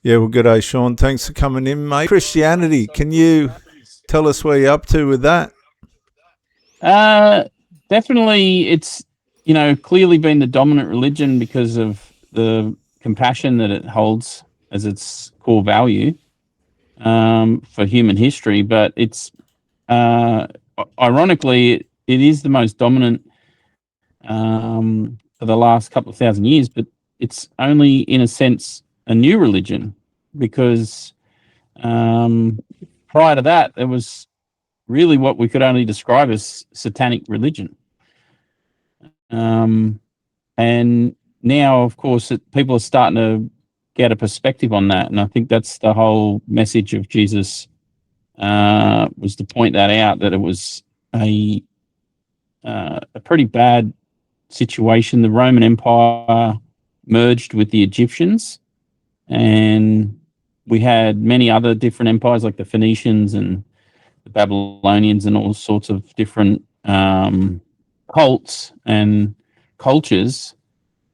Yeah, well, good day, Sean. Thanks for coming in, mate. Christianity, can you tell us where you're up to with that? Uh, Definitely, it's clearly been the dominant religion because of the compassion that it holds as its core value for human history. But it's ironically, it is the most dominant for the last couple of thousand years. But it's only, in a sense, a new religion because prior to that, there was really what we could only describe as satanic religion. And now, of course, people are starting to get a perspective on that, and I think that's the whole message of Jesus, was to point that out, that it was a pretty bad situation. The Roman Empire merged with the Egyptians, and we had many other different empires like the Phoenicians and the Babylonians and all sorts of different cults and cultures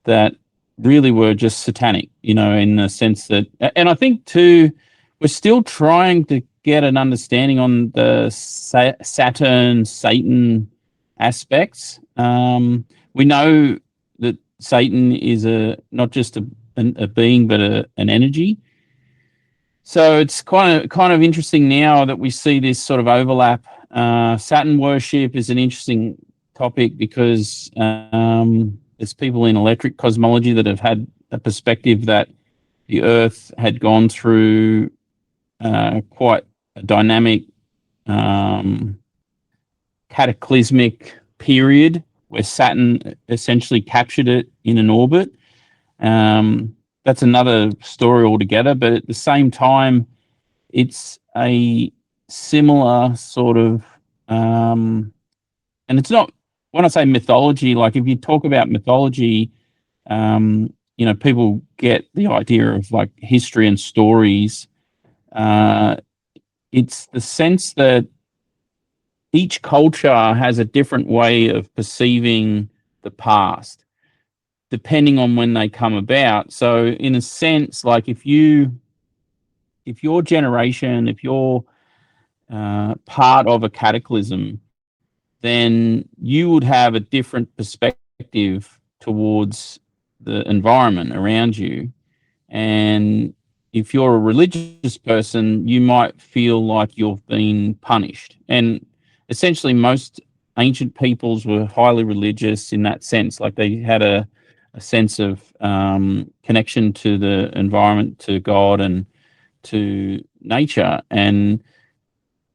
that really were just satanic, in the sense that, and I think too, we're still trying to get an understanding on the Satan aspects. We know that Satan is not just a being, but an energy. So it's kind of interesting now that we see this sort of overlap. Saturn worship is an interesting topic because there's people in electric cosmology that have had a perspective that the Earth had gone through quite a dynamic, cataclysmic period where Saturn essentially captured it in an orbit. That's another story altogether, but at the same time, it's a similar sort of, and it's not, when I say mythology, like if you talk about mythology, people get the idea of like history and stories. It's the sense that each culture has a different way of perceiving the past, depending on when they come about. So, in a sense, like if your generation, if you're part of a cataclysm, then you would have a different perspective towards the environment around you. And if you're a religious person, you might feel like you've been punished. And essentially, most ancient peoples were highly religious in that sense. Like they had a sense of connection to the environment, to God, and to nature. And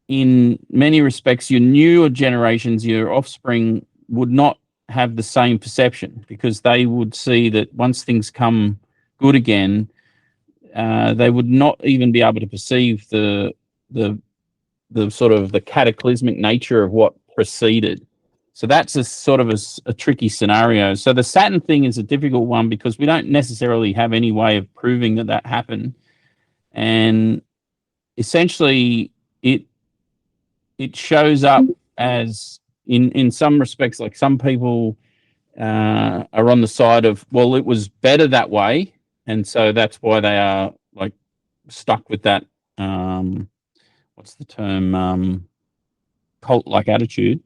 in many respects, your newer generations, your offspring, would not have the same perception because they would see that once things come good again, they would not even be able to perceive the sort of the cataclysmic nature of what preceded. So that's a sort of a tricky scenario. So the Saturn thing is a difficult one because we don't necessarily have any way of proving that happened, and essentially it shows up as in some respects, like some people are on the side of, well, it was better that way, and so that's why they are like stuck with that. What's the term? Cult-like attitude.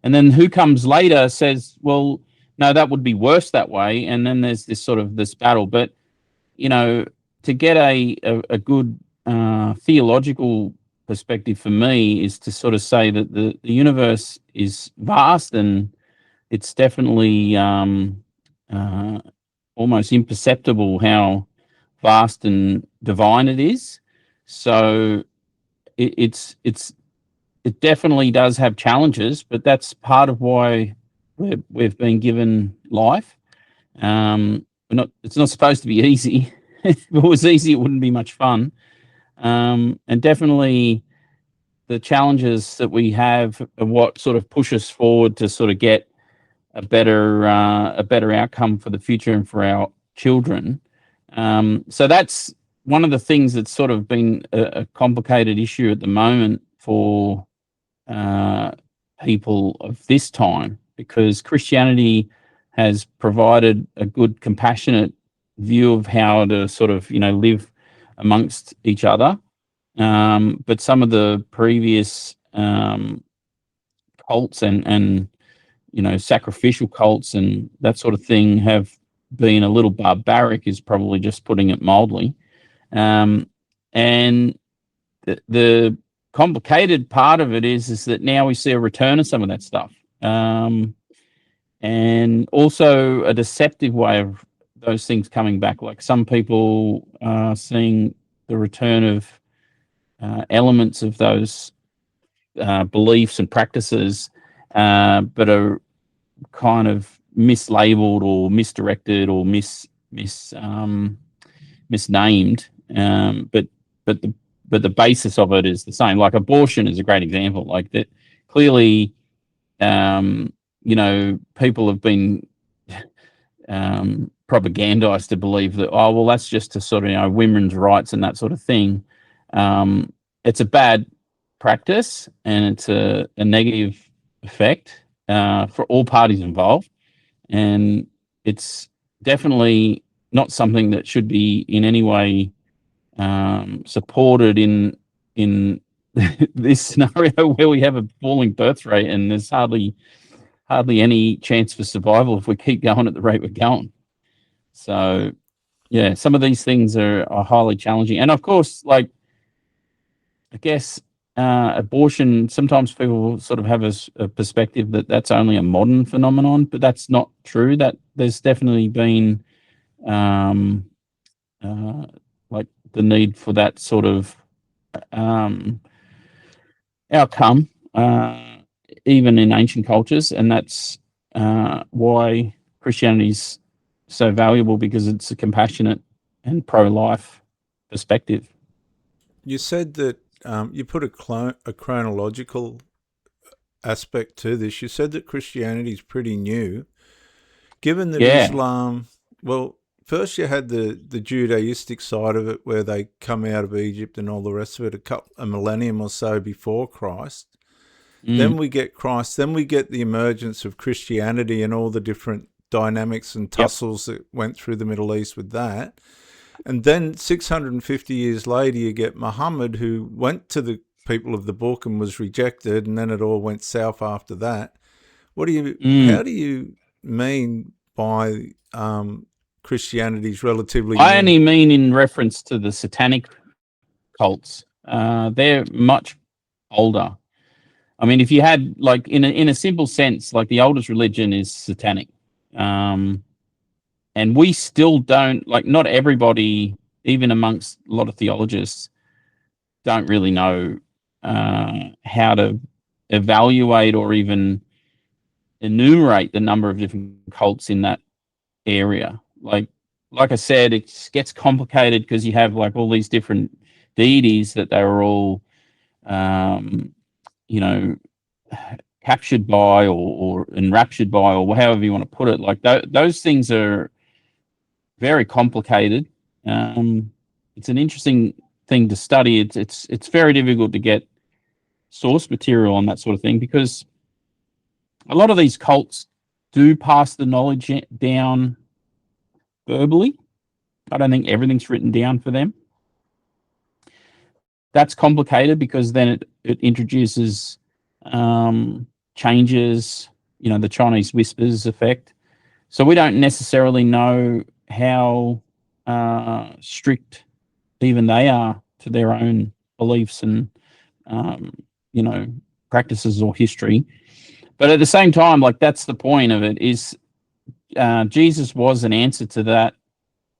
And then who comes later says, well, no, that would be worse that way. And then there's this sort of this battle. But to get a good theological perspective for me is to sort of say that the universe is vast, and it's definitely almost imperceptible how vast and divine it is. So it definitely does have challenges, but that's part of why we've been given life. It's not supposed to be easy. If it was easy, it wouldn't be much fun. And definitely the challenges that we have are what sort of push us forward to sort of get a better outcome for the future and for our children. So that's one of the things that's sort of been a complicated issue at the moment for people of this time, because Christianity has provided a good, compassionate view of how to sort of, live amongst each other. But some of the previous cults and sacrificial cults and that sort of thing have been a little barbaric, is probably just putting it mildly. And the complicated part of it is that now we see a return of some of that stuff. And also a deceptive way of those things coming back. Like some people are seeing the return of elements of those beliefs and practices, but are kind of mislabeled or misdirected or misnamed. But the basis of it is the same. Like abortion is a great example. Like that, clearly, people have been propagandized to believe that, oh, well, that's just to sort of, women's rights and that sort of thing. It's a bad practice, and it's a negative effect for all parties involved. And it's definitely not something that should be in any way supported in this scenario where we have a falling birth rate and there's hardly any chance for survival if we keep going at the rate we're going. So, yeah, some of these things are highly challenging. And of course, like, I guess abortion, sometimes people sort of have a perspective that that's only a modern phenomenon, but that's not true. That there's definitely been like the need for that sort of outcome, even in ancient cultures, and that's why Christianity's so valuable, because it's a compassionate and pro-life perspective. You said that you put a chronological aspect to this. You said that Christianity is pretty new. Given that Yeah. Islam, well, first you had the Judaistic side of it, where they come out of Egypt and all the rest of it a millennium or so before Christ. Then we get Christ. Then we get the emergence of Christianity and all the different dynamics and tussles that went through the Middle East with that. And then 650 years later, you get Muhammad, who went to the people of the book and was rejected, and then it all went south after that. How do you mean by Christianity's relatively I new? only mean in reference to the satanic cults. They're much older. I mean, if you had, like, in a simple sense, like the oldest religion is satanic. And we still don't, like, not everybody, even amongst a lot of theologists, don't really know how to evaluate or even enumerate the number of different cults in that area. Like I said, it gets complicated because you have like all these different deities that they were all, captured by or enraptured by, or however you want to put it. Like those things are very complicated. It's an interesting thing to study. It's very difficult to get source material on that sort of thing, because a lot of these cults do pass the knowledge down verbally. I don't think everything's written down for them. That's complicated because then it introduces changes, the Chinese whispers effect. So we don't necessarily know how strict even they are to their own beliefs and, practices or history. But at the same time, like, that's the point of it, is Jesus was an answer to that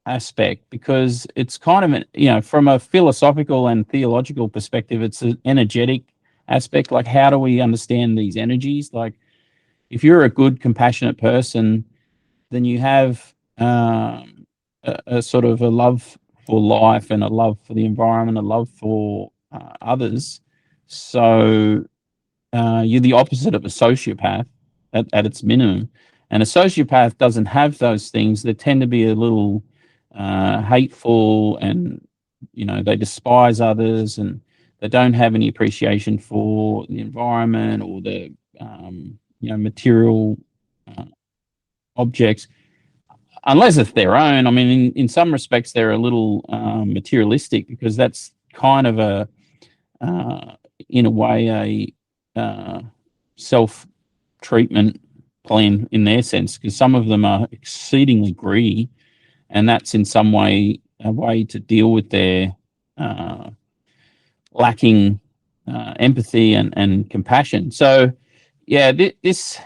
aspect, because it's kind of from a philosophical and theological perspective, it's an energetic aspect. Like, how do we understand these energies? Like, if you're a good, compassionate person, then you have a sort of a love for life and a love for the environment, a love for others. So you're the opposite of a sociopath at its minimum. And a sociopath doesn't have those things. They tend to be a little hateful, and they despise others, and they don't have any appreciation for the environment or the material objects. unless it's their own. I mean, in some respects, they're a little materialistic, because that's kind of in a way, a self-treatment plan in their sense, because some of them are exceedingly greedy, and that's in some way a way to deal with their lacking empathy and compassion. So, yeah, this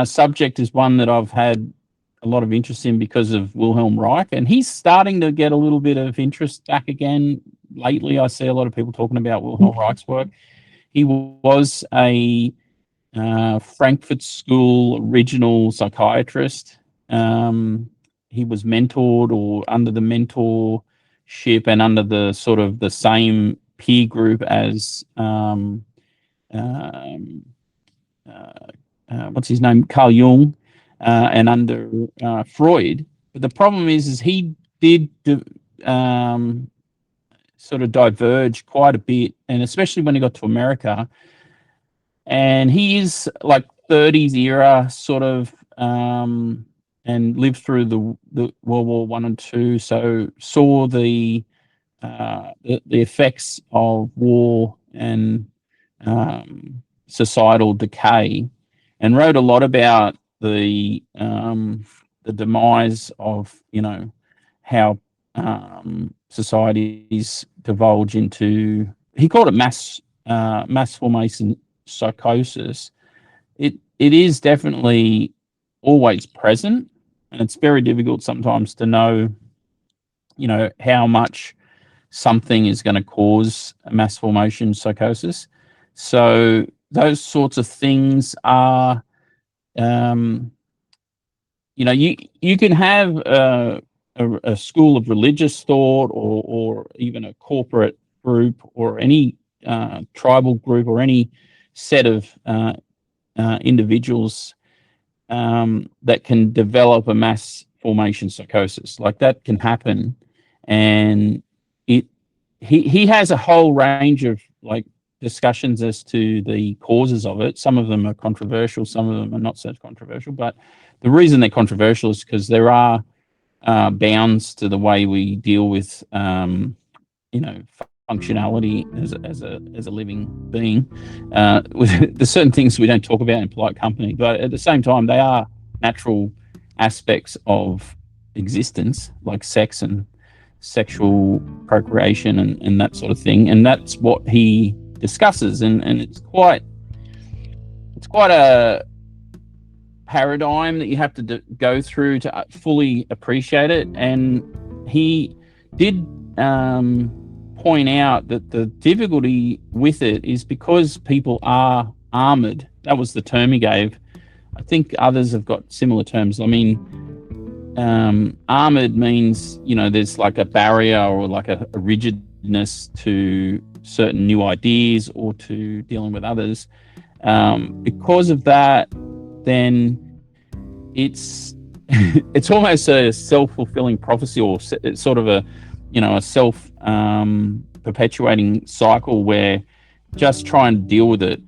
subject is one that I've had a lot of interest in because of Wilhelm Reich, and he's starting to get a little bit of interest back again lately. I see a lot of people talking about Wilhelm Reich's work. He was a Frankfurt School original psychiatrist. He was mentored, or under the mentorship and under the sort of the same peer group as what's his name, Carl Jung, and under Freud. But the problem is he did sort of diverge quite a bit, and especially when he got to America. And he is like 30s era sort of, and lived through the World War I and II, so saw the effects of war and societal decay, and wrote a lot about the demise of, how societies divulge into, he called it mass formation psychosis. It is definitely always present, and it's very difficult sometimes to know, how much something is going to cause a mass formation psychosis. So those sorts of things are, you can have a school of religious thought, or even a corporate group, or any tribal group, or any set of individuals that can develop a mass formation psychosis. Like, that can happen, and he has a whole range of like discussions as to the causes of it. Some of them are controversial, some of them are not so controversial, but the reason they're controversial is because there are bounds to the way we deal with functionality as a living being. There's certain things we don't talk about in polite company, but at the same time, they are natural aspects of existence, like sex and sexual procreation and that sort of thing. And that's what he discusses, and it's quite a paradigm that you have to go through to fully appreciate it. And he did point out that the difficulty with it is because people are armored. That was the term he gave. I think others have got similar terms. I mean, armored means, there's like a barrier, or like a rigidness to certain new ideas, or to dealing with others. Because of that, then it's it's almost a self-fulfilling prophecy, or it's sort of a self perpetuating cycle, where just trying to deal with it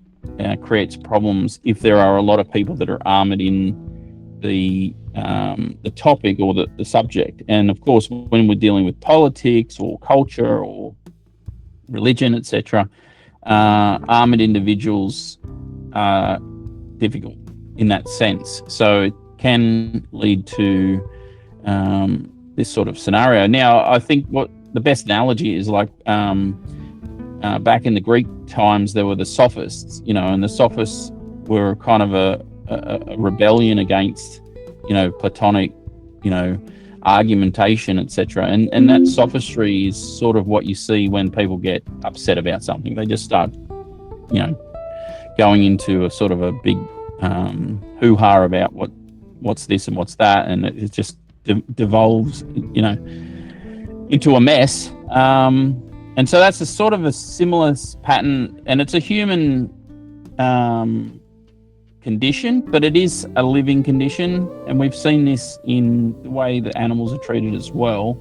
creates problems if there are a lot of people that are armored in the topic, or the subject. And of course, when we're dealing with politics or culture or religion, etc., armored individuals are difficult in that sense. So it can lead to this sort of scenario. Now, I think what the best analogy is, like back in the Greek times, there were the sophists, and the sophists were kind of a rebellion against, Platonic, argumentation, etc. And that sophistry is sort of what you see when people get upset about something. They just start, going into a sort of a big hoo-ha about what's this and what's that, and it just devolves, into a mess. And so that's a sort of a similar pattern, and it's a human condition, but it is a living condition, and we've seen this in the way that animals are treated as well.